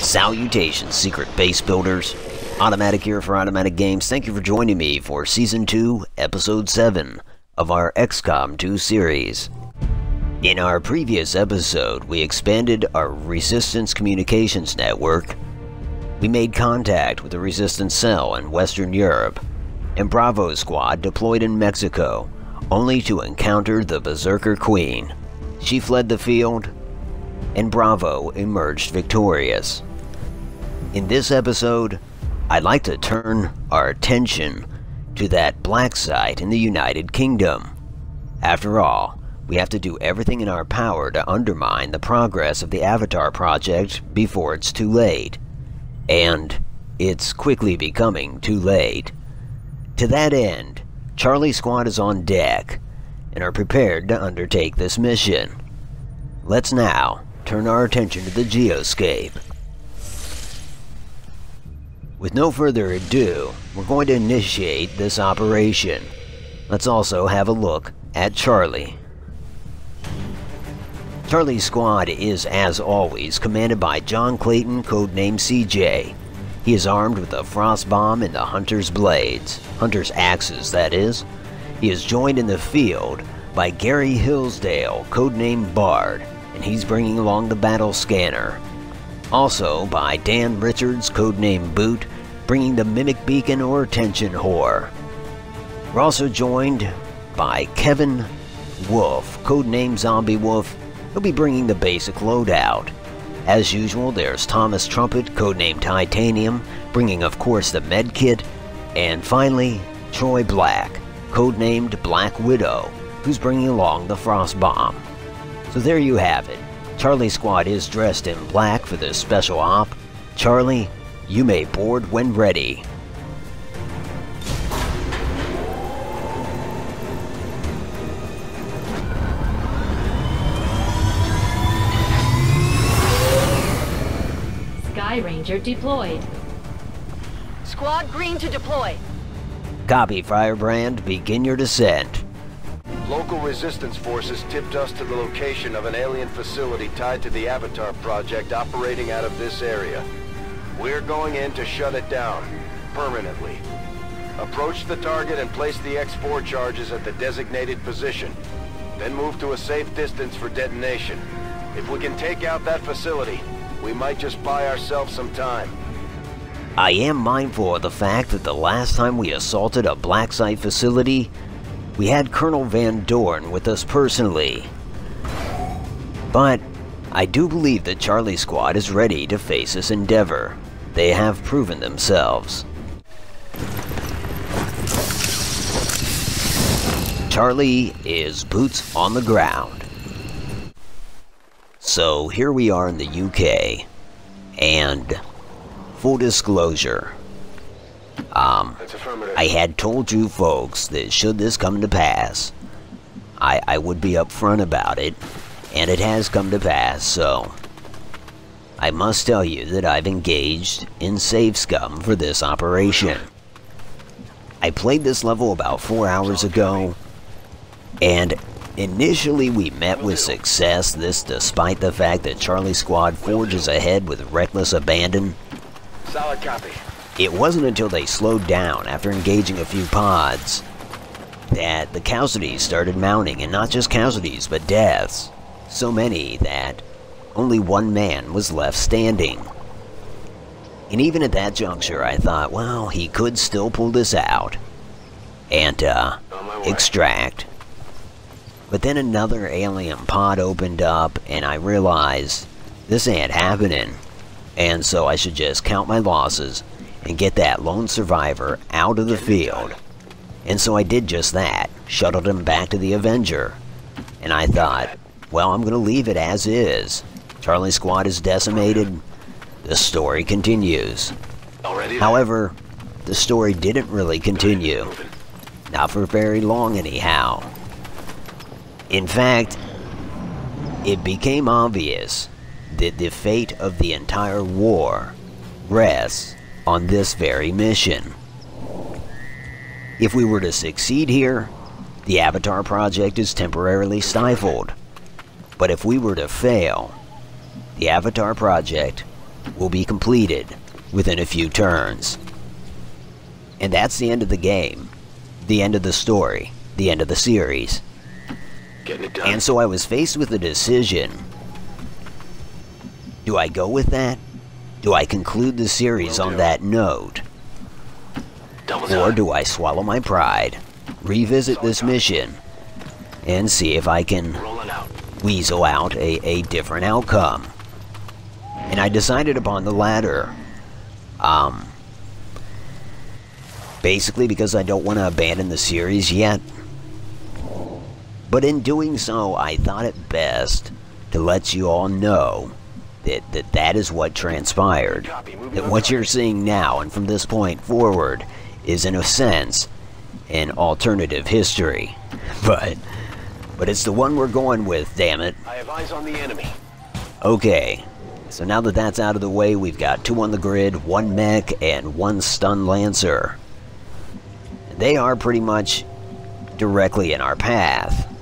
Salutations, secret base builders. Automatic here for Automatic Games. Thank you for joining me for Season 2, Episode 7 of our XCOM 2 series. In our previous episode, we expanded our Resistance communications network. We made contact with the Resistance cell in Western Europe, and Bravo Squad deployed in Mexico, only to encounter the Berserker Queen. She fled the field, and Bravo emerged victorious. In this episode, I'd like to turn our attention to that black site in the United Kingdom. After all, we have to do everything in our power to undermine the progress of the Avatar project before it's too late. And it's quickly becoming too late. To that end, Charlie Squad is on deck and are prepared to undertake this mission. Let's now turn our attention to the geoscape. With no further ado, we're going to initiate this operation. Let's also have a look at Charlie. Charlie Squad is, as always, commanded by John Clayton, codenamed Seejay. He is armed with a frost bomb and the Hunter's blades. Hunter's axes, that is. He is joined in the field by Gary Hillsdale, codenamed Bard, and he's bringing along the battle scanner. Also by Dan Richards, codenamed Boot, bringing the Mimic Beacon or Attention Whore. We're also joined by Kevin Wolf, codenamed Zombiewolf. He'll be bringing the basic loadout. As usual, there's Thomas Trumpet, codenamed Titanium, bringing of course the medkit. And finally, Troy Black, codenamed Blackwidow, who's bringing along the frost bomb. So there you have it. Charlie Squad is dressed in black for this special op. Charlie, you may board when ready. Sky Ranger deployed. Squad green to deploy. Copy, Firebrand. Begin your descent. Local resistance forces tipped us to the location of an alien facility tied to the Avatar project operating out of this area. We're going in to shut it down, permanently. Approach the target and place the X4 charges at the designated position. Then move to a safe distance for detonation. If we can take out that facility, we might just buy ourselves some time. I am mindful of the fact that the last time we assaulted a black site facility, we had Colonel Van Dorn with us personally. But I do believe that Charlie Squad is ready to face this endeavor. They have proven themselves. Charlie is boots on the ground. So here we are in the UK, and full disclosure, I had told you folks that should this come to pass, I would be upfront about it, and it has come to pass, so I must tell you that I've engaged in save scum for this operation. I played this level about 4 hours ago, and initially we met with success, this despite the fact that Charlie Squad forges ahead with reckless abandon. Solid copy. It wasn't until they slowed down after engaging a few pods that the casualties started mounting, and not just casualties, but deaths. So many that only one man was left standing. And even at that juncture, I thought, well, he could still pull this out and extract. But then another alien pod opened up, and I realized this ain't happening. And so I should just count my losses and get that lone survivor out of the field. And so I did just that, shuttled him back to the Avenger. And I thought, well, I'm gonna leave it as is. Charlie Squad is decimated. The story continues. However, the story didn't really continue. Not for very long anyhow. In fact, it became obvious that the fate of the entire war rests on this very mission. If we were to succeed here, the Avatar project is temporarily stifled. But if we were to fail, the Avatar project will be completed within a few turns. And that's the end of the game, the end of the story, the end of the series. Getting it done. And so I was faced with a decision. Do I go with that? Do I conclude the series on that note? Or do I swallow my pride, revisit this mission, and see if I can weasel out a different outcome? And I decided upon the latter. Basically because I don't want to abandon the series yet. But in doing so, I thought it best to let you all know that is what transpired. That what you're seeing now and from this point forward is in a sense an alternative history. But it's the one we're going with, damn it. I have eyes on the enemy. Okay, so now that that's out of the way, we've got 2 on the grid, 1 mech, and 1 stun lancer. They are pretty much directly in our path.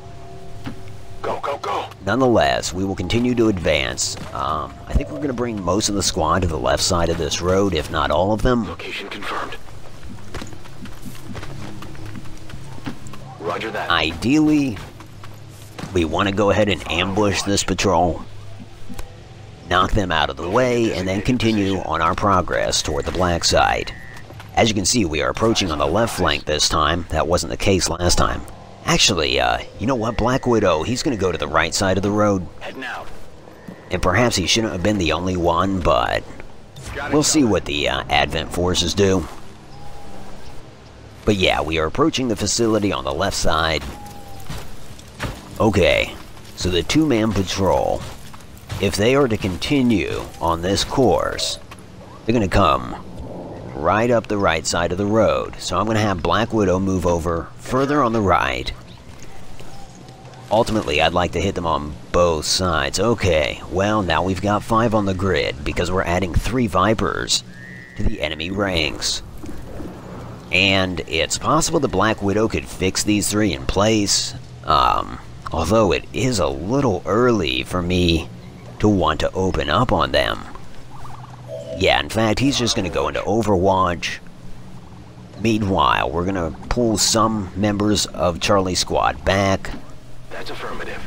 Go, go, go. Nonetheless, we will continue to advance. I think we're going to bring most of the squad to the left side of this road, if not all of them. Location confirmed. Roger that. Ideally, we want to go ahead and ambush this patrol, knock them out of the way, and then continue on our progress toward the black side. As you can see, we are approaching on the left flank this time. That wasn't the case last time. Actually, you know what, Blackwidow, he's going to go to the right side of the road. Heading out. And perhaps he shouldn't have been the only one, but we'll see what the Advent forces do. But yeah, we are approaching the facility on the left side. Okay, so the 2-man patrol, if they are to continue on this course, they're going to come right up the right side of the road. So I'm going to have Blackwidow move over further on the right. Ultimately, I'd like to hit them on both sides. Okay, well, now we've got 5 on the grid because we're adding 3 Vipers to the enemy ranks. And it's possible the Blackwidow could fix these 3 in place. Although it is a little early for me to want to open up on them. Yeah, in fact, he's just going to go into Overwatch. Meanwhile, we're going to pull some members of Charlie's squad back. That's affirmative.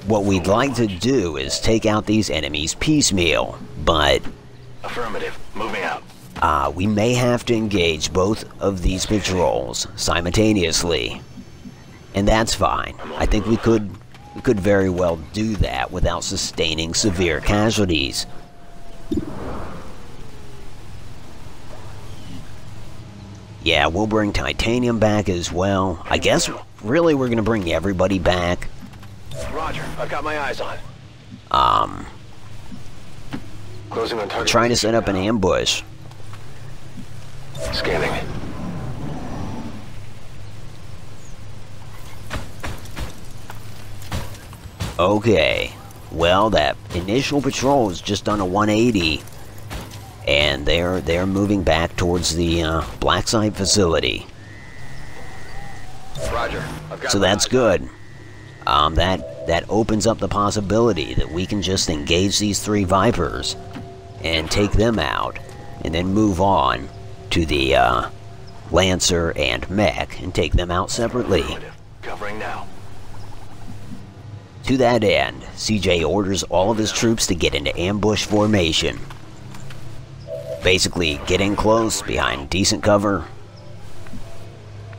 What we'd like to do is take out these enemies piecemeal, but Affirmative. Moving out. we may have to engage both of these patrols simultaneously. And that's fine. I think we could very well do that without sustaining severe casualties. Yeah, we'll bring Titanium back as well. I guess, really, we're going to bring everybody back. Roger. I've got my eyes on. Closing on target. Trying to set up an ambush. Scanning. Okay. Well, that initial patrol is just on a 180. And they're moving back towards the black site facility. Roger. I've got So my that's eyes good. That opens up the possibility that we can just engage these 3 Vipers and take them out, and then move on to the Lancer and Mech and take them out separately. Affirmative. Covering now. To that end, Seejay orders all of his troops to get into ambush formation. Basically, get in close behind decent cover,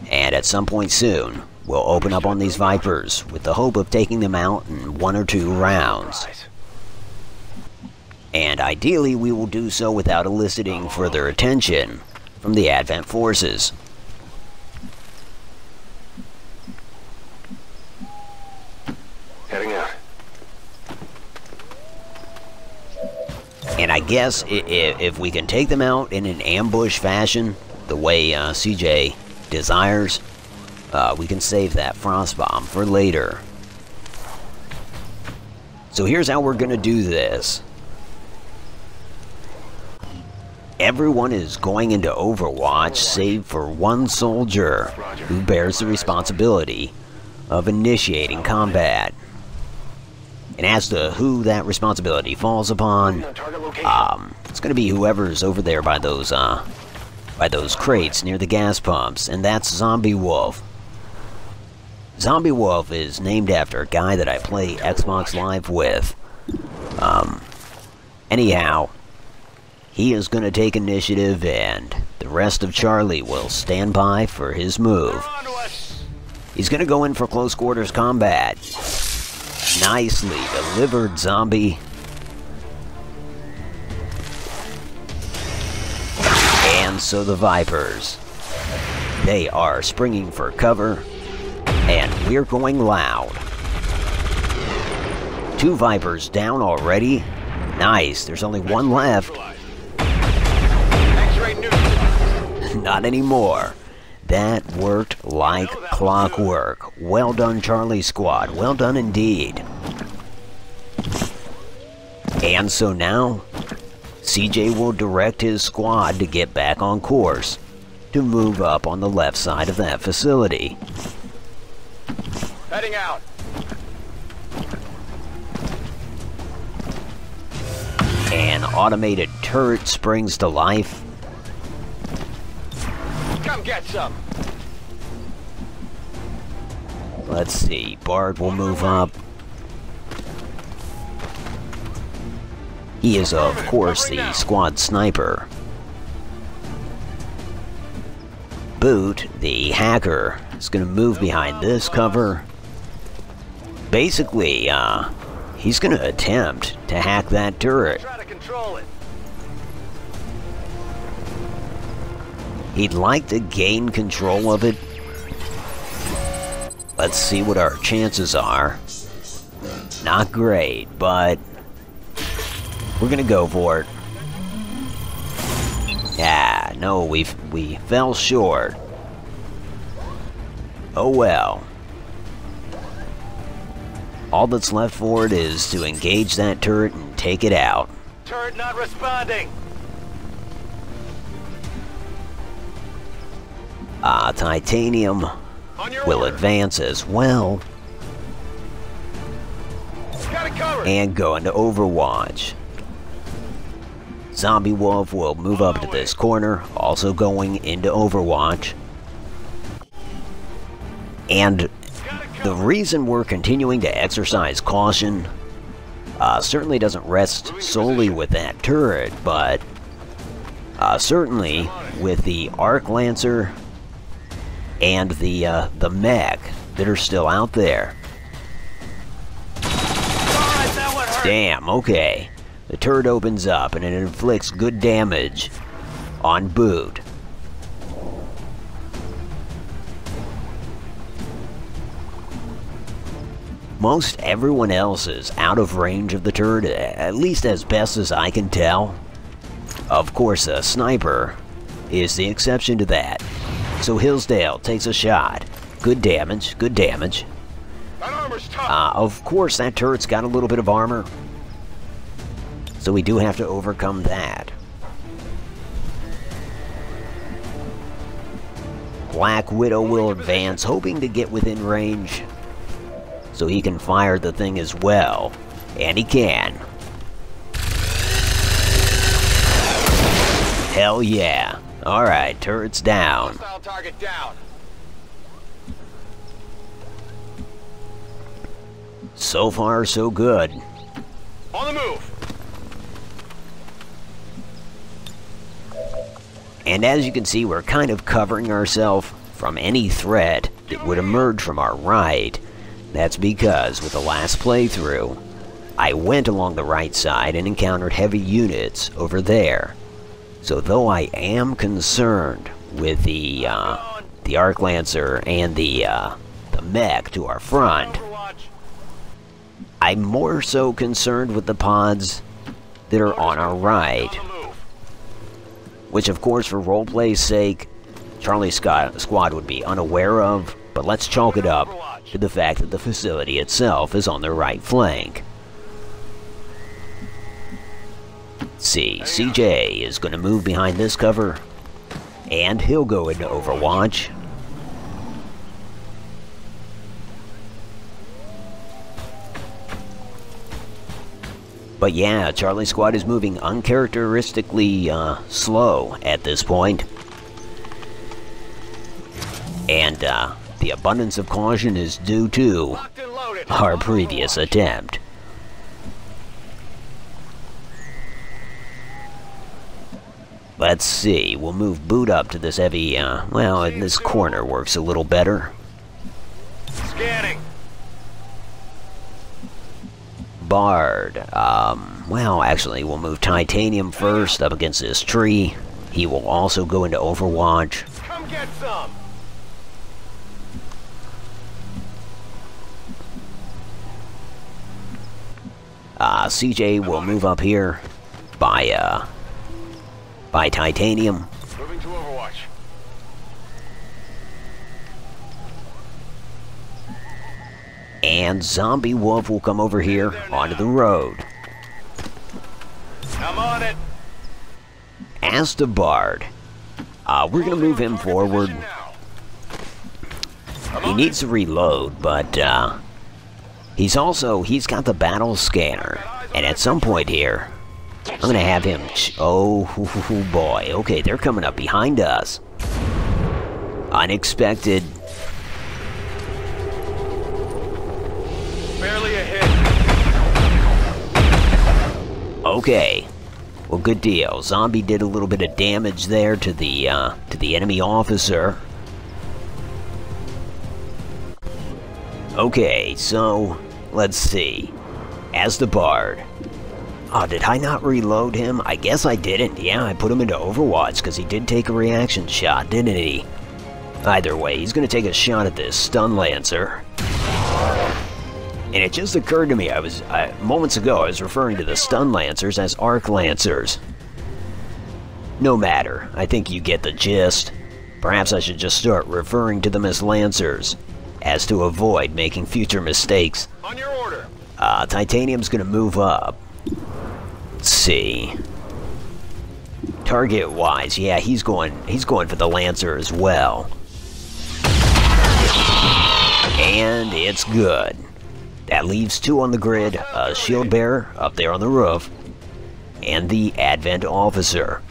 and at some point soon, we'll open up on these Vipers with the hope of taking them out in 1 or 2 rounds. And ideally, we will do so without eliciting further attention from the Advent forces. Heading out. And I guess if we can take them out in an ambush fashion, the way Seejay desires, we can save that frost bomb for later. So here's how we're going to do this. Everyone is going into Overwatch save for 1 soldier who bears the responsibility of initiating combat. And as to who that responsibility falls upon, it's going to be whoever's over there by those crates near the gas pumps, and that's Zombiewolf. Zombiewolf is named after a guy that I play Xbox Live with. Anyhow, he is going to take initiative, and the rest of Charlie will stand by for his move. He's going to go in for close quarters combat. Nicely delivered, zombie. And so the Vipers, they are springing for cover, and we're going loud. 2 Vipers down already. Nice, there's only one left. Not anymore. That worked like clockwork. Well done, Charlie Squad. Well done indeed. And so now, Seejay will direct his squad to get back on course, to move up on the left side of that facility. Heading out. An automated turret springs to life. Come get some. Let's see, Bard will move up. He is, of course, the squad sniper. Boot, the hacker, is going to move behind this cover. Basically, he's going to attempt to hack that turret. Try to control it. He'd like to gain control of it. Let's see what our chances are. Not great, but we're gonna go for it. Yeah, no, we fell short. Oh well. All that's left for it is to engage that turret and take it out. Turret not responding. Titanium will advance as well. Got it covered. And go into Overwatch. Zombiewolf will move up to this corner, also going into Overwatch. And the reason we're continuing to exercise caution certainly doesn't rest solely with that turret, but certainly with the Arc Lancer and the mech that are still out there. Damn, okay. The turret opens up and it inflicts good damage on Boot. Most everyone else is out of range of the turret, at least as best as I can tell. Of course, a sniper is the exception to that. So Hillsdale takes a shot. Good damage, good damage. That armor's tough. Of course, that turret's got a little bit of armor. So we do have to overcome that. Blackwidow will advance, hoping to get within range, so he can fire the thing as well. And he can. Hell yeah. Alright, turret's down. Hostile target down. So far, so good. On the move. And as you can see, we're kind of covering ourselves from any threat that would emerge from our right. That's because, with the last playthrough, I went along the right side and encountered heavy units over there. So though I am concerned with the Arc Lancer and the mech to our front, I'm more so concerned with the pods that are on our right. Which, of course, for roleplay's sake, Charlie's squad would be unaware of, but let's chalk it up to the fact that the facility itself is on their right flank. Let's see, Seejay is going to move behind this cover, and he'll go into Overwatch. But yeah, Charlie Squad is moving uncharacteristically slow at this point. And the abundance of caution is due to our previous attempt. Let's see, we'll move Boot up to this heavy, well, in this corner works a little better. Scanning. Bard, well, actually, we'll move Titanium first up against this tree. He will also go into Overwatch. Come get some. Seejay will move up here by Titanium. Moving to Overwatch. And Zombiewolf will come over here onto the road. I'm on it. As to Bard, we're gonna move him forward. He needs to reload, but he's got the battle scanner, and at some point here, I'm gonna have him. Oh boy! Okay, they're coming up behind us. Unexpected. Barely a hit. Okay. Well, good deal. Zombie did a little bit of damage there to the enemy officer. Okay, so let's see. As the Bard. Oh, did I not reload him? I guess I didn't. Yeah, I put him into Overwatch because he did take a reaction shot, didn't he? Either way, he's going to take a shot at this Stun Lancer. And it just occurred to me, moments ago, I was referring to the Stun Lancers as Arc Lancers. No matter, I think you get the gist. Perhaps I should just start referring to them as Lancers, as to avoid making future mistakes. On your order. Titanium's gonna move up. Let's see. Target-wise, yeah, he's going for the Lancer as well. And it's good. That leaves 2 on the grid, a shield bearer up there on the roof, and the Advent officer.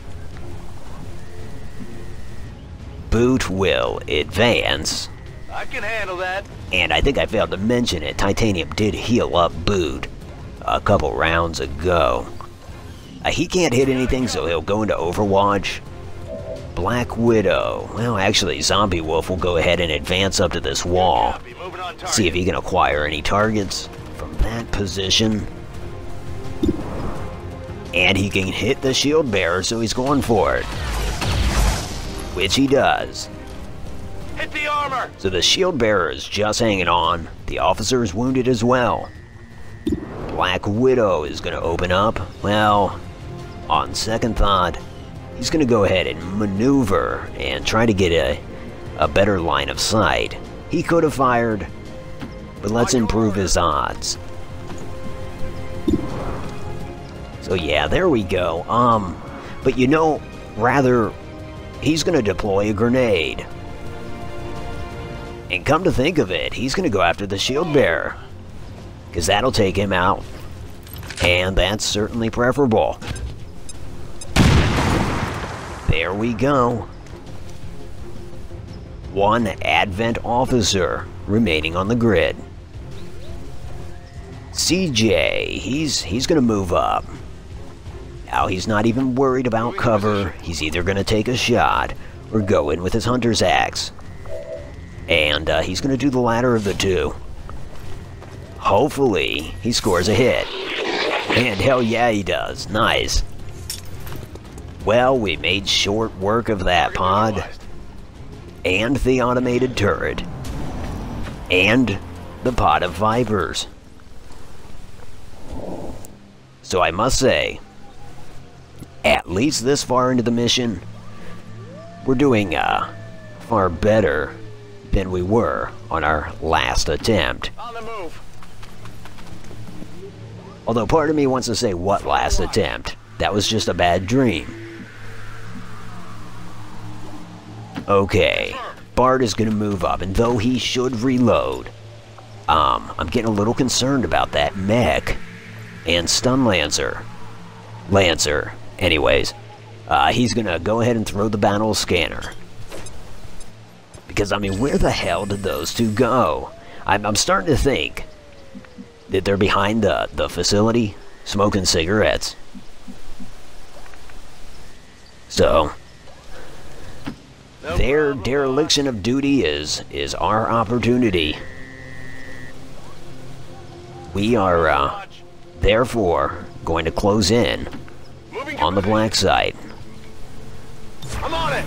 Boot will advance. I can handle that. And I think I failed to mention it, Titanium did heal up Boot a couple rounds ago. He can't hit anything, so he'll go into Overwatch. Blackwidow. Well, actually, Zombiewolf will go ahead and advance up to this wall. See if he can acquire any targets from that position. And he can hit the shield bearer, so he's going for it. Which he does. Hit the armor! So the shield bearer is just hanging on. The officer is wounded as well. Blackwidow is going to open up. Well, on second thought, he's going to go ahead and maneuver and try to get a better line of sight. He could have fired, but let's improve his odds. So yeah, there we go. But you know, rather, he's going to deploy a grenade. And come to think of it, he's going to go after the shield bearer, because that'll take him out. And that's certainly preferable. There we go. 1 Advent officer remaining on the grid. Seejay, he's gonna move up. Now he's not even worried about cover. He's either gonna take a shot or go in with his hunter's axe. And he's gonna do the latter of the two. Hopefully he scores a hit. And hell yeah he does. Nice. Well, we made short work of that pod. And the automated turret. And the pod of Vipers. So I must say, at least this far into the mission, we're doing far better than we were on our last attempt. On the move. Although part of me wants to say, what last attempt? That was just a bad dream. Okay, Bard is going to move up, and though he should reload, I'm getting a little concerned about that mech. and Stun Lancer. Anyways, he's gonna go ahead and throw the battle scanner. Because, I mean, where the hell did those two go? I'm starting to think that they're behind the facility, smoking cigarettes. So, their dereliction of duty is our opportunity. We are, therefore, going to close in on the black site. I'm on it.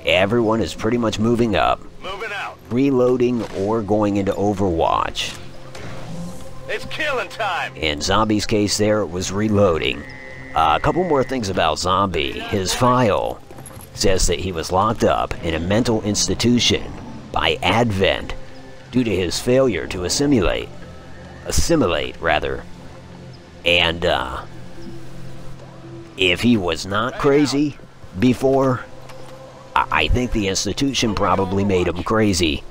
Everyone is pretty much moving up, Moving out. reloading, or going into Overwatch. It's killing time. In Zombie's case there, it was reloading. A couple more things about Zombie. His file says that he was locked up in a mental institution by Advent due to his failure to assimilate. And, if he was not crazy before, I think the institution probably made him crazy.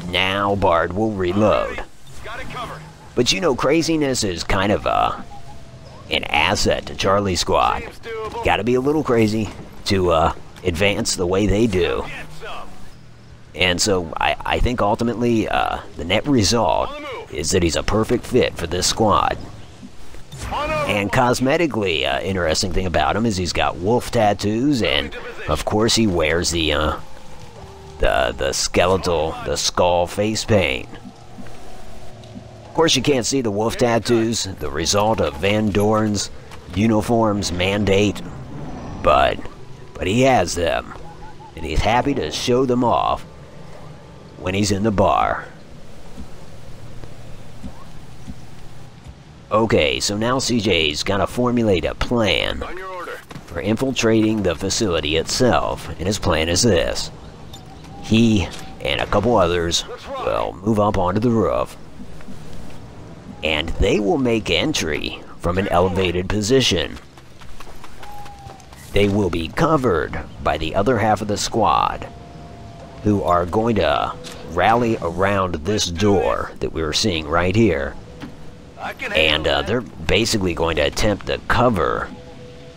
Now Bard will reload. Got it covered. But you know, craziness is kind of an asset to Charlie Squad. Seems doable. Gotta be a little crazy to advance the way they do. Get some. And so I think ultimately the net result is that he's a perfect fit for this squad. On over. And cosmetically, interesting thing about him is he's got wolf tattoos, and of course he wears the skull face paint. Of course you can't see the wolf tattoos, the result of Van Doren's uniforms mandate, but he has them, and he's happy to show them off when he's in the bar. Okay, so now CJ's gotta formulate a plan On your order. for infiltrating the facility itself, and his plan is this. He and a couple others will move up onto the roof, and they will make entry from an elevated position. They will be covered by the other half of the squad, who are going to rally around this door that we were seeing right here. I can And handle they're basically going to attempt to cover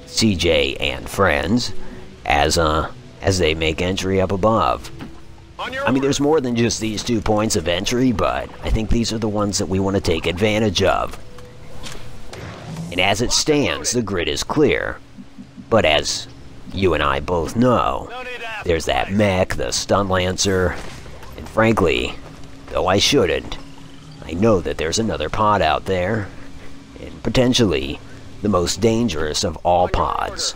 CJ and friends as they make entry up above. On your I mean, order. there's more than just these 2 points of entry, but I think these are the ones that we want to take advantage of. And as it stands, the grid is clear. But as you and I both know, No need to ask there's that twice. mech, the Stun Lancer, and frankly, though I shouldn't, I know that there's another pod out there, and potentially the most dangerous of all pods,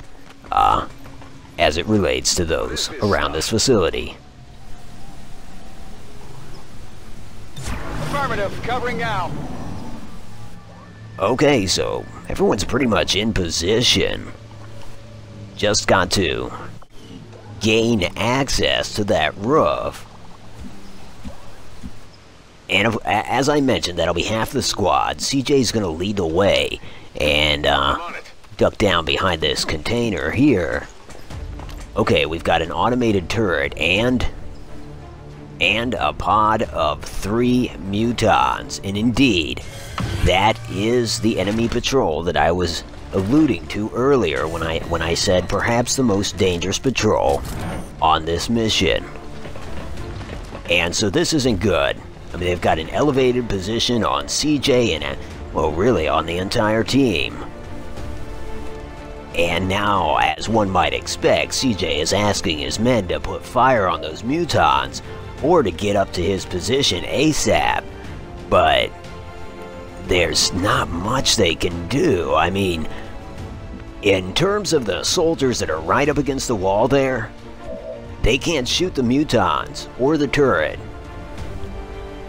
as it relates to those around this facility. Affirmative. Covering now. Okay, so everyone's pretty much in position. Just got to gain access to that roof. And as I mentioned, that'll be half the squad. CJ's gonna lead the way and I'm on it. duck down behind this container here. Okay, we've got an automated turret and a pod of 3 mutons. And indeed, that is the enemy patrol that I was alluding to earlier when I said perhaps the most dangerous patrol on this mission. And so this isn't good. I mean, they've got an elevated position on CJ and, well, really on the entire team. And now, as one might expect, CJ is asking his men to put fire on those mutons or to get up to his position ASAP. But there's not much they can do. I mean, in terms of the soldiers that are right up against the wall there, they can't shoot the mutons or the turret.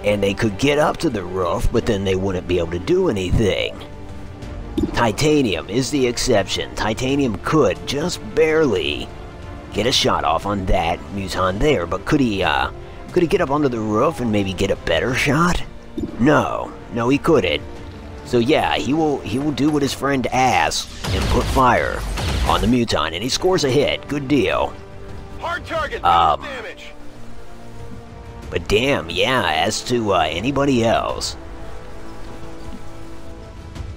And they could get up to the roof, but then they wouldn't be able to do anything. Titanium is the exception. Titanium could just barely get a shot off on that muton there, but could he get up onto the roof and maybe get a better shot? No, he couldn't. So yeah, he will do what his friend asked and put fire on the muton, and he scores a hit. Good deal. Hard target. Um, Damage. But damn, yeah, as to anybody else,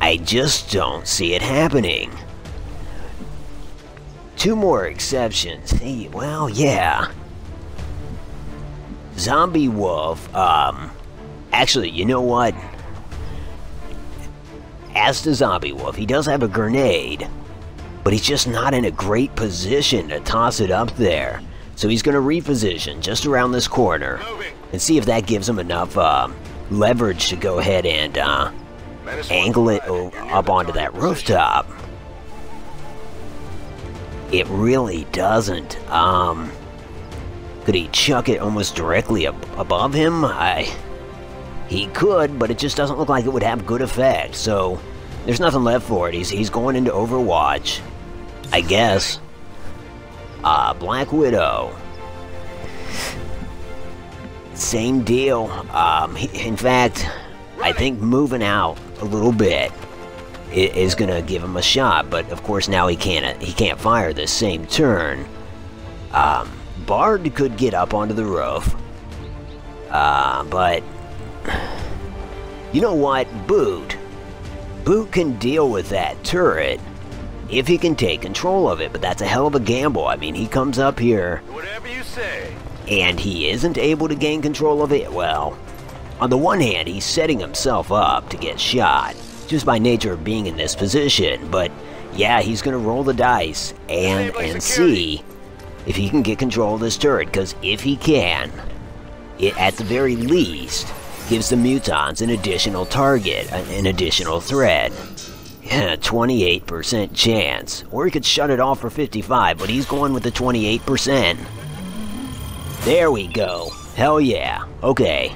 I just don't see it happening. Two more exceptions. Hey, well, yeah. Zombiewolf, actually, you know what? As to Zombiewolf, he does have a grenade, but he's just not in a great position to toss it up there. So he's going to reposition just around this corner and see if that gives him enough leverage to go ahead and angle it up onto that rooftop. It really doesn't. Could he chuck it almost directly above him? He could, but it just doesn't look like it would have good effect. So there's nothing left for it. He's going into Overwatch, I guess. Blackwidow. Same deal. In fact, I think moving out a little bit is gonna give him a shot. But of course now he can't fire this same turn. Bard could get up onto the roof. But you know what? Boot can deal with that turret if he can take control of it, but that's a hell of a gamble. I mean, he comes up here, Whatever you say. and he isn't able to gain control of it. Well, on the one hand, he's setting himself up to get shot, just by nature of being in this position, but yeah, he's gonna roll the dice and see if he can get control of this turret, because if he can, it at the very least gives the mutants an additional target, an additional threat. Yeah, 28% chance. Or he could shut it off for 55, but he's going with the 28%. There we go. Hell yeah. Okay.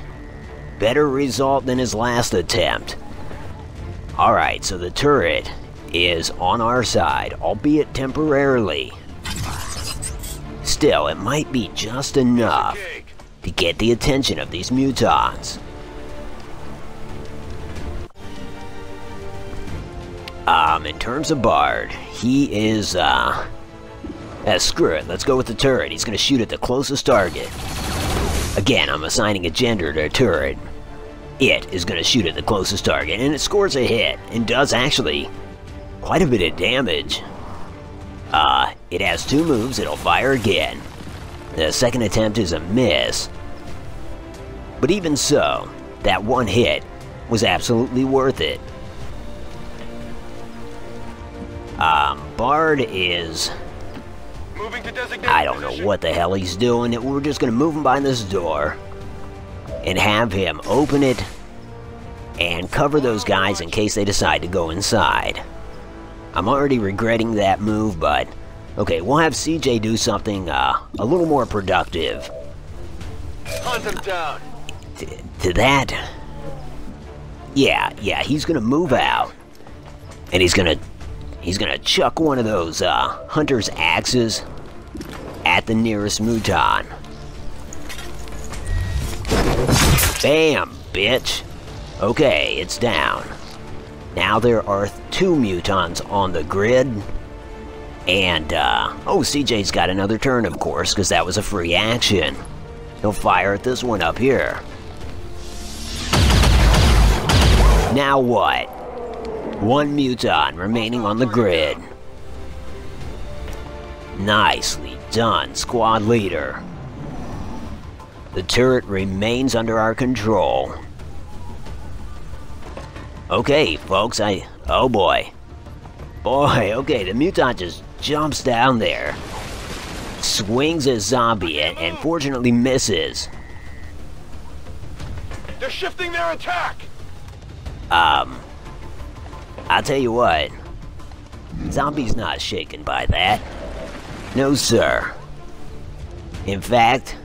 Better result than his last attempt. Alright, so the turret is on our side, albeit temporarily. Still, it might be just enough to get the attention of these mutants. In terms of Bard, he is, screw it, let's go with the turret. He's gonna shoot at the closest target. Again, I'm assigning a gender to a turret. It is gonna shoot at the closest target, and it scores a hit, and does actually quite a bit of damage. It has two moves, it'll fire again. The second attempt is a miss. But even so, that one hit was absolutely worth it. Bard is... I don't know what the hell he's doing. We're just gonna move him behind this door and have him open it and cover those guys in case they decide to go inside. I'm already regretting that move, but okay, we'll have Seejay do something a little more productive. Hunt him down. To that, yeah, he's gonna move out, and he's gonna chuck one of those hunter's axes at the nearest mutant. Bam, bitch. Okay, it's down. Now there are two mutants on the grid. And, oh, CJ's got another turn, of course, because that was a free action. He'll fire at this one up here. Now what? One mutant remaining on the grid. Nicely done, squad leader. The turret remains under our control. Okay, folks, oh boy. Boy, okay, the mutant just jumps down there, swings a zombie, and fortunately misses. They're shifting their attack! I'll tell you what, Zombie's not shaken by that. No, sir. In fact,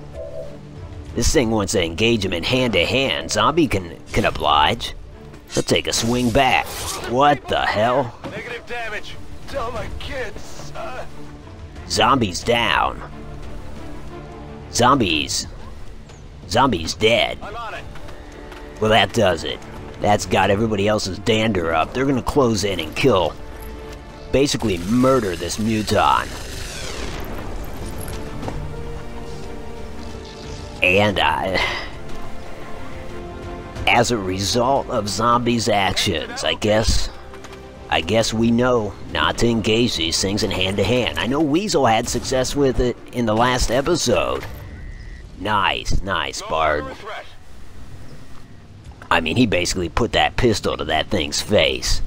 this thing wants to engage him in hand-to-hand. Zombie can oblige. He'll take a swing back. What the hell? Negative damage. Tell my kids. Zombie's down. Zombie's dead. I'm on it. Well, that does it. That's got everybody else's dander up. They're gonna close in and kill, basically murder this mutant. And as a result of zombies' actions. I guess we know not to engage these things in hand-to-hand. I know Weasel had success with it in the last episode. Nice, Bard. I mean, he basically put that pistol to that thing's face.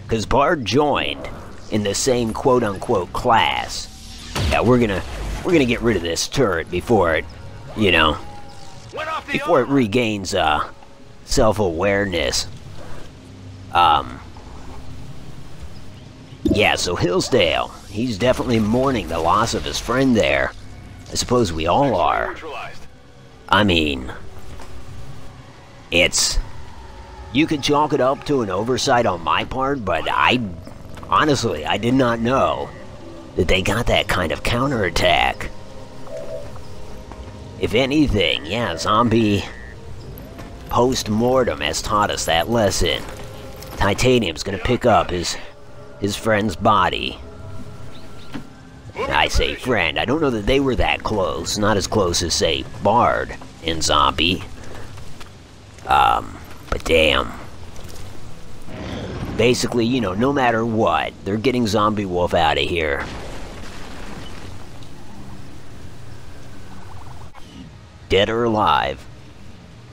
Because Bard joined in the same quote-unquote class. Yeah, we're gonna get rid of this turret before it, you know, before it regains, self-awareness. Yeah, so Hillsdale, he's definitely mourning the loss of his friend there. I suppose we all are. I mean, you could chalk it up to an oversight on my part, but honestly, I did not know that they got that kind of counterattack. If anything, yeah, zombie post-mortem has taught us that lesson. Titanium's gonna pick up his friend's body. I say friend, I don't know that they were that close. Not as close as, say, Bard and Zombie. But damn. Basically, you know, no matter what, they're getting Zombiewolf out of here. Dead or alive.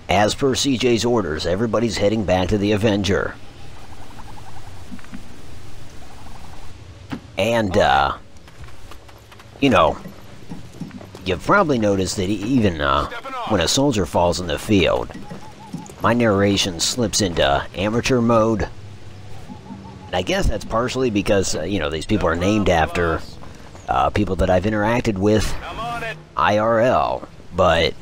As per Seejay's orders, everybody's heading back to the Avenger. And, you know, you've probably noticed that even when a soldier falls in the field, my narration slips into amateur mode. And I guess that's partially because, you know, these people are named after people that I've interacted with IRL. But,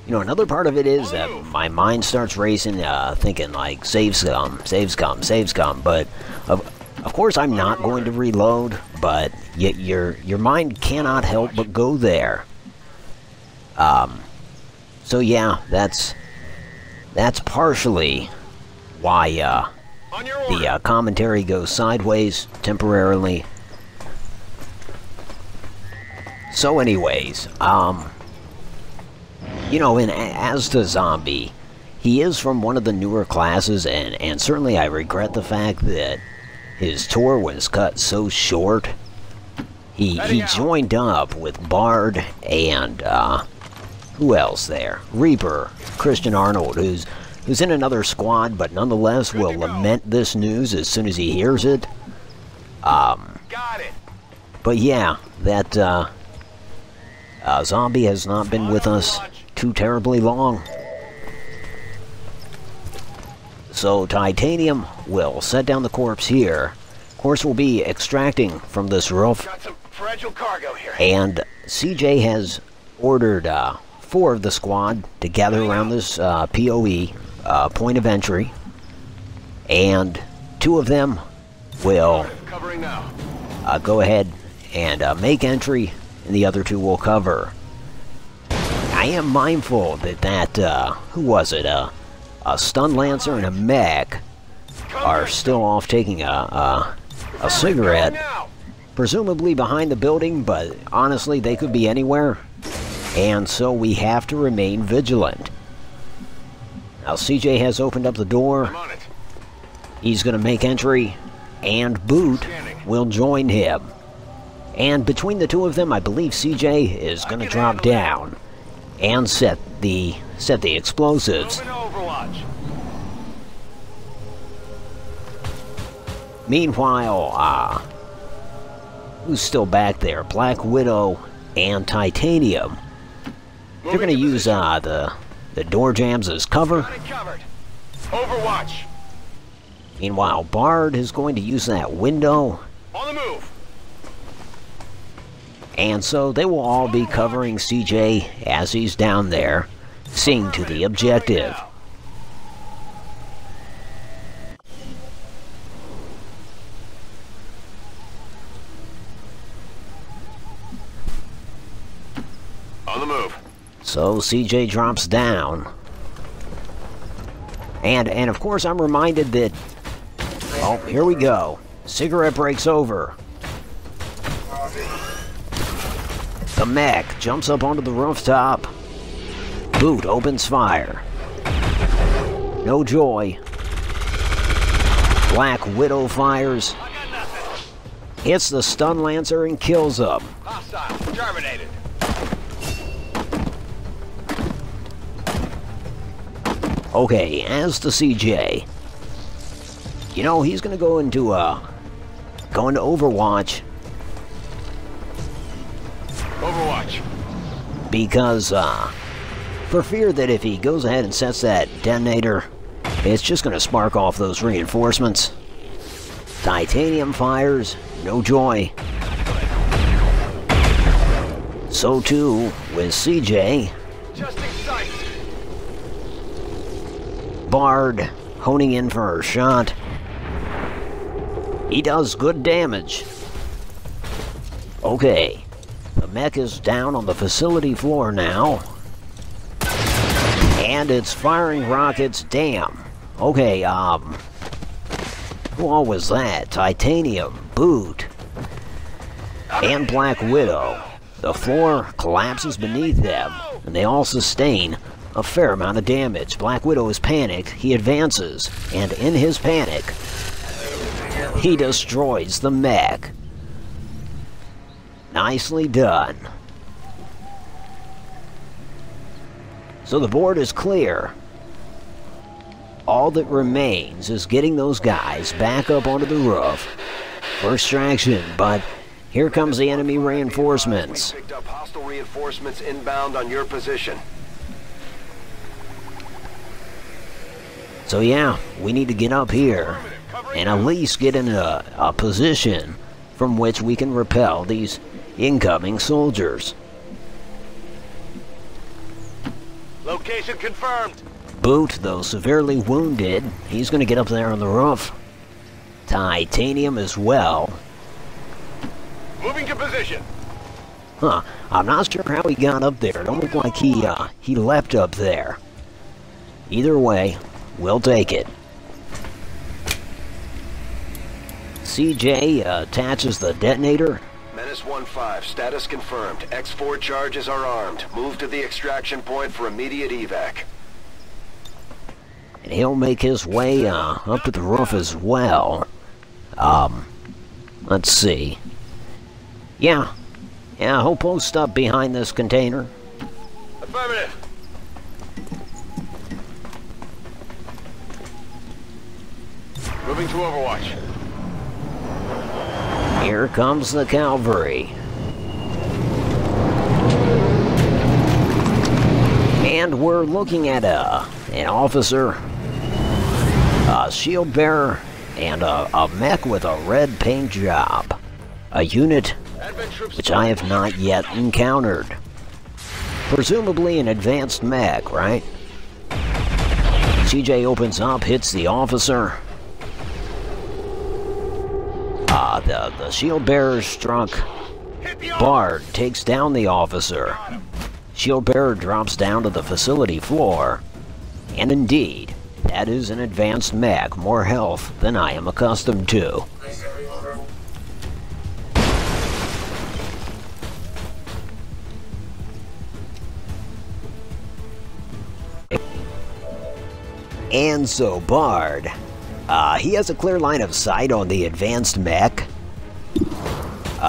you know, another part of it is that my mind starts racing, thinking like, save scum. But, of course, I'm not going to reload, but yet your mind cannot help but go there. So yeah, that's partially why the commentary goes sideways temporarily. So anyways, you know, and as to Zombie, he is from one of the newer classes, and certainly I regret the fact that his tour was cut so short. He joined up with Bard and, who else there? Reaper, Christian Arnold, who's in another squad, but nonetheless will lament this news as soon as he hears it. Got it. But yeah, that, Zombie has not been with us too terribly long. So Titanium will set down the corpse here. Of course, we'll be extracting from this roof. Got some fragile cargo here. And CJ has ordered 4 of the squad to gather around this POE, point of entry. And 2 of them will go ahead and make entry, and the other 2 will cover. I am mindful that who was it? A stun lancer and a mech are still off taking a cigarette, presumably behind the building, but honestly they could be anywhere, and so we have to remain vigilant. Now CJ has opened up the door. He's going to make entry, and Boot will join him. And between the 2 of them, I believe CJ is going to drop down and set the explosives. Meanwhile, who's still back there? Blackwidow and Titanium. They're going to use the door jams as cover. Overwatch. Meanwhile, Bard is going to use that window. On the move. And so they will all be covering CJ as he's down there, seeing to the objective. On the move. So CJ drops down. And of course I'm reminded that, oh, here we go. Cigarette breaks over. The mech jumps up onto the rooftop. Boot opens fire. No joy. Blackwidow fires. Hits the stun lancer and kills him. Hostile. Terminated. Okay, as to Seejay. You know, he's gonna go into Overwatch. Overwatch. Because, for fear that if he goes ahead and sets that detonator, it's just gonna spark off those reinforcements. Titanium fires, no joy. So too with Seejay. Just in sight. Bard honing in for a shot. He does good damage. Okay. The mech is down on the facility floor now. And it's firing rockets. Damn. Okay, who all was that? Titanium, Boot, and Blackwidow. The floor collapses beneath them, and they all sustain a fair amount of damage. Blackwidow is panicked. He advances, and in his panic, he destroys the mech. Nicely done. So the board is clear. All that remains is getting those guys back up onto the roof for extraction, but here comes the enemy reinforcements. We picked up hostile reinforcements inbound on your position. So yeah, we need to get up here and at least get in a position from which we can repel these incoming soldiers. Location confirmed. Boot, though severely wounded, he's going to get up there on the roof. Titanium as well. Moving to position. Huh, I'm not sure how he got up there. It don't look like he leapt up there. Either way, we'll take it. Seejay attaches the detonator. Menace 1-5, status confirmed. X4 charges are armed. Move to the extraction point for immediate evac. And he'll make his way up to the roof as well. Let's see. Yeah, he'll post up behind this container. Affirmative. Moving to Overwatch. Here comes the cavalry. And we're looking at an officer, a shield bearer, and a mech with a red paint job. A unit which I have not yet encountered. Presumably an advanced mech, right? Seejay opens up, hits the officer. The shield bearer struck. Bard takes down the officer. Shield bearer drops down to the facility floor. And indeed, that is an advanced mech, more health than I am accustomed to. And so Bard, he has a clear line of sight on the advanced mech.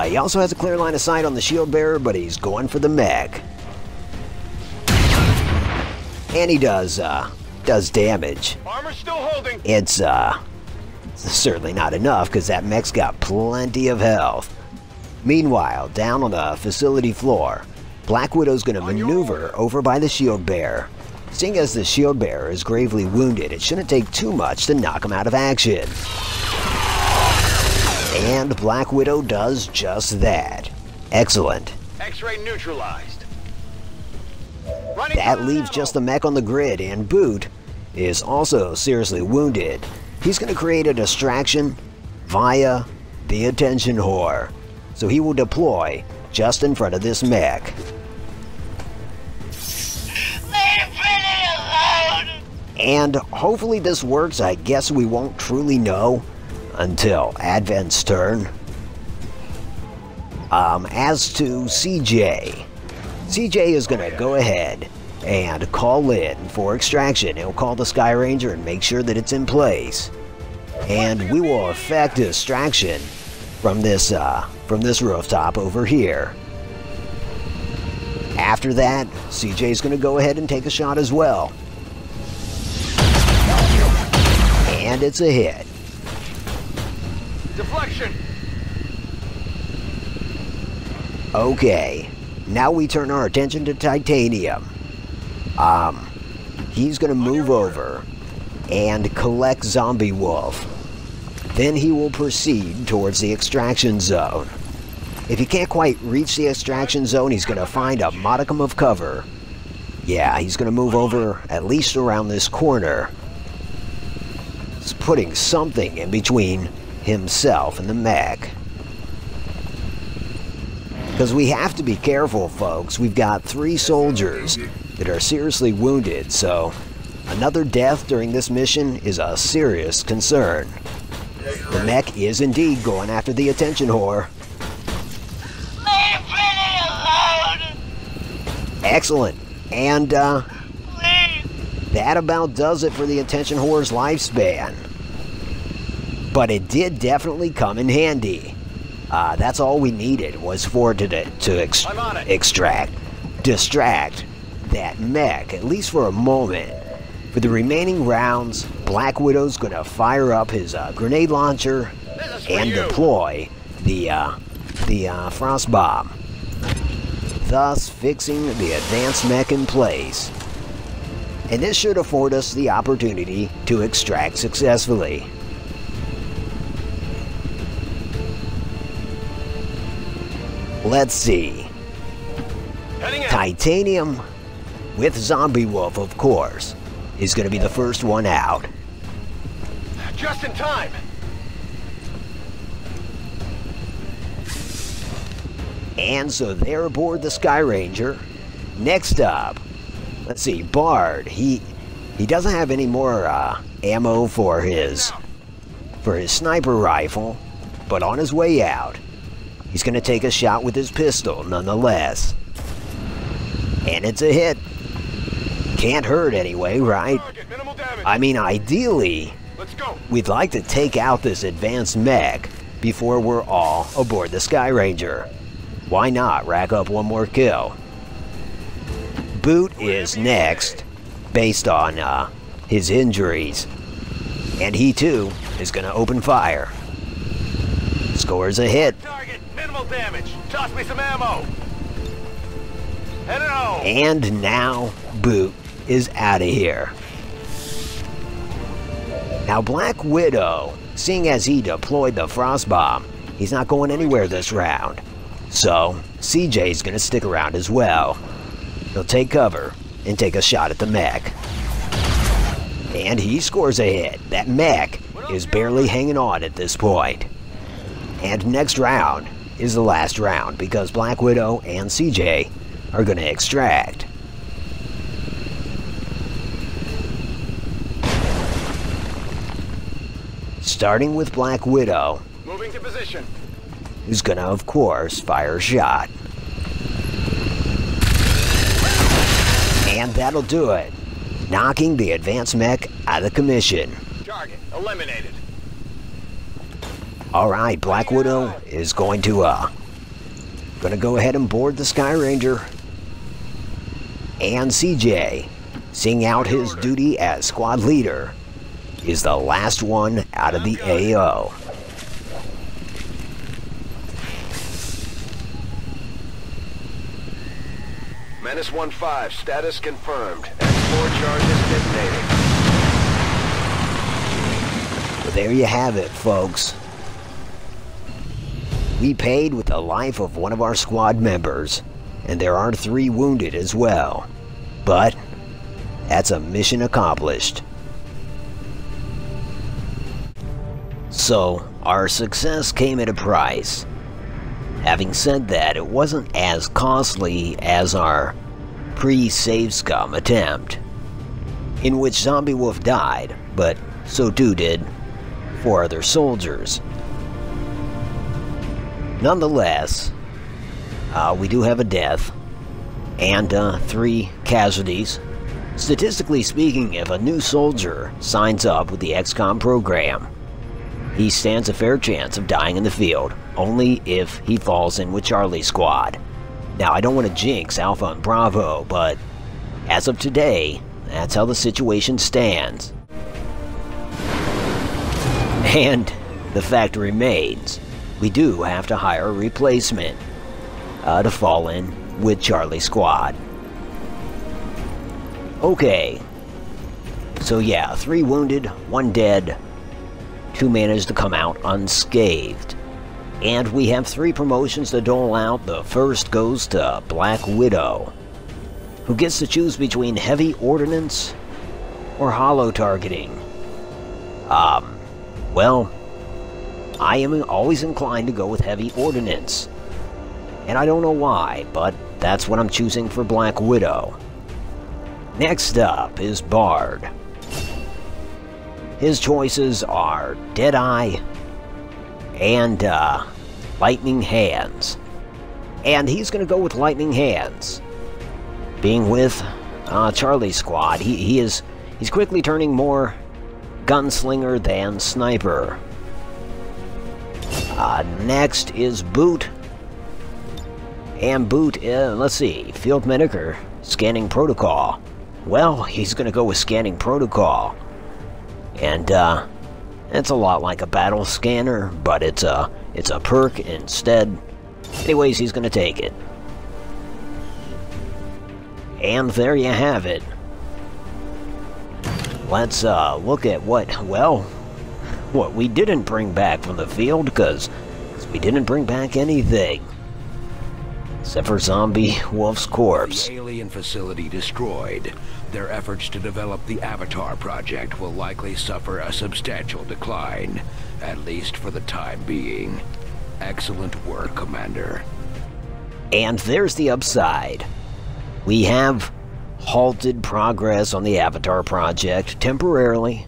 He also has a clear line of sight on the shield bearer, but he's going for the mech. And he does damage. Armor still holding. It's certainly not enough, because that mech's got plenty of health. Meanwhile, down on the facility floor, Blackwidow's gonna maneuver over by the shield bearer. Seeing as the shield bearer is gravely wounded, it shouldn't take too much to knock him out of action. And Blackwidow does just that. Excellent. X-ray neutralized. That leaves just the mech on the grid, and Boot is also seriously wounded. He's going to create a distraction via the attention whore. So he will deploy just in front of this mech. And hopefully this works. I guess we won't truly know until Advent's turn. As to Seejay, Seejay is going to go ahead and call in for extraction. He'll call the Sky Ranger and make sure that it's in place. And we will effect extraction from this rooftop over here. After that, CJ's going to go ahead and take a shot as well. And it's a hit. Deflection! Okay, now we turn our attention to Titanium. He's gonna move over and collect Zombiewolf. Then he will proceed towards the extraction zone. If he can't quite reach the extraction zone, he's gonna find a modicum of cover. Yeah, he's gonna move over at least around this corner. He's putting something in between himself and the mech. Because we have to be careful, folks. We've got 3 soldiers that are seriously wounded, so another death during this mission is a serious concern. The mech is indeed going after the attention whore. Leave Vinny alone! Excellent. And, Please! that about does it for the attention whore's lifespan. But it did definitely come in handy. That's all we needed was for it to distract that mech, at least for a moment. For the remaining rounds, Blackwidow's gonna fire up his grenade launcher and deploy the frost bomb, thus fixing the advanced mech in place. And this should afford us the opportunity to extract successfully. Let's see. Titanium, with Zombiewolf, of course, is going to be the first one out. Just in time. And so they're aboard the Sky Ranger. Next up, let's see, Bard. He doesn't have any more ammo for his sniper rifle, but on his way out, he's going to take a shot with his pistol nonetheless. And it's a hit. Can't hurt anyway, right? I mean, ideally, we'd like to take out this advanced mech before we're all aboard the Sky Ranger. Why not rack up one more kill? Boot is next, based on his injuries. And he too is going to open fire. Scores a hit. Target, minimal damage. Toss me some ammo. Head it home. And now Boot is out of here. Now Black Widow, seeing as he deployed the frost bomb, he's not going anywhere this round. So CJ's gonna stick around as well. He'll take cover and take a shot at the mech. And he scores a hit. That mech is barely hanging on at this point. And next round is the last round because Black Widow and CJ are gonna extract. Starting with Black Widow, Moving to position. who's gonna, of course, fire a shot. And that'll do it, knocking the advanced mech out of commission. Target eliminated. Alright, Black Widow is going to go ahead and board the Sky Ranger. And CJ, seeing out his duty as squad leader, is the last one out of the AO. Menace 1-5, status confirmed. S4 charges detonating. Well, there you have it, folks. We paid with the life of one of our squad members, and there are 3 wounded as well. But that's a mission accomplished. So, our success came at a price. Having said that, it wasn't as costly as our pre-save scum attempt, in which Zombiewolf died, but so too did 4 other soldiers. Nonetheless, we do have a death, and 3 casualties. Statistically speaking, if a new soldier signs up with the XCOM program, he stands a fair chance of dying in the field, only if he falls in with Charlie's squad. Now, I don't want to jinx Alpha and Bravo, but as of today, that's how the situation stands. And the fact remains, we do have to hire a replacement to fall in with Charlie's squad. Okay, so yeah, 3 wounded, 1 dead, 2 managed to come out unscathed. And we have 3 promotions to dole out. The first goes to Blackwidow, who gets to choose between heavy ordnance or hollow targeting. Well, I am always inclined to go with heavy ordnance. And I don't know why, but that's what I'm choosing for Blackwidow. Next up is Bard. His choices are Deadeye and Lightning Hands. And he's going to go with Lightning Hands. Being with Charlie's squad, he's quickly turning more gunslinger than sniper. Next is Boot. And Boot, let's see, Field Medic, Scanning Protocol. Well, he's going to go with Scanning Protocol. And it's a lot like a battle scanner, but it's a perk instead. Anyways, he's going to take it. And there you have it. Let's look at what we didn't bring back from the field, because we didn't bring back anything. Except for Zombiewolf's corpse. The alien facility destroyed. Their efforts to develop the Avatar project will likely suffer a substantial decline, at least for the time being. Excellent work, Commander. And there's the upside. We have halted progress on the Avatar project temporarily.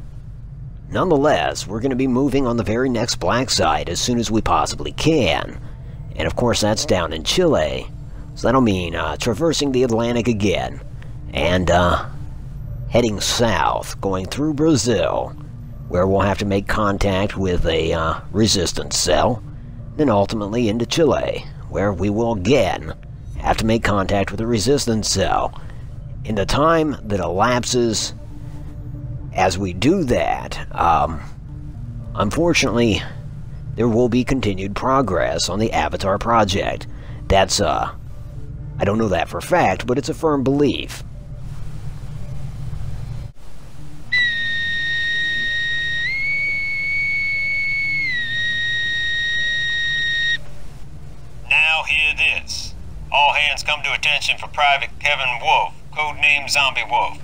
Nonetheless, we're going to be moving on the very next black site as soon as we possibly can. And of course that's down in Chile, so that'll mean traversing the Atlantic again, and heading south, going through Brazil, where we'll have to make contact with a resistance cell, then ultimately into Chile, where we will again have to make contact with a resistance cell. In the time that elapses as we do that, unfortunately, there will be continued progress on the Avatar project. That's, I don't know that for a fact, but it's a firm belief. Now hear this. All hands come to attention for Private Kevin Wolf, codenamed Zombiewolf.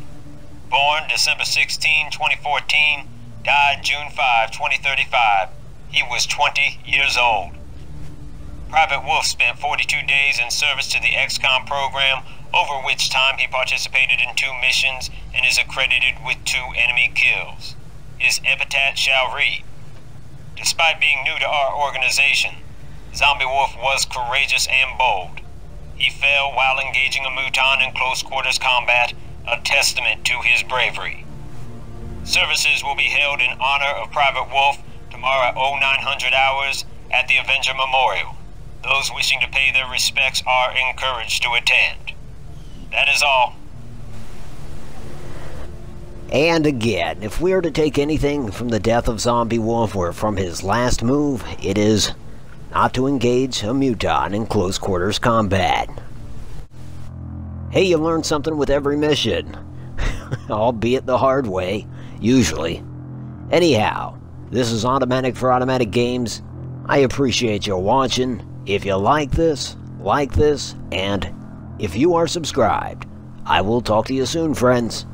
Born December 16, 2014, died June 5, 2035. He was 20 years old. Private Wolf spent 42 days in service to the XCOM program, over which time he participated in 2 missions and is accredited with 2 enemy kills. His epitaph shall read, "Despite being new to our organization, Zombiewolf was courageous and bold. He fell while engaging a muton in close quarters combat, a testament to his bravery. Services will be held in honor of Private Wolf tomorrow at 0900 hours at the Avenger Memorial. Those wishing to pay their respects are encouraged to attend." That is all. And again, if we are to take anything from the death of Zombiewolf or from his last move, it is not to engage a muton in close quarters combat. Hey, you learn something with every mission. Albeit the hard way, usually. Anyhow, this is Automatic for Automatic Games. I appreciate you watching. If you like this, and if you are subscribed, I will talk to you soon, friends.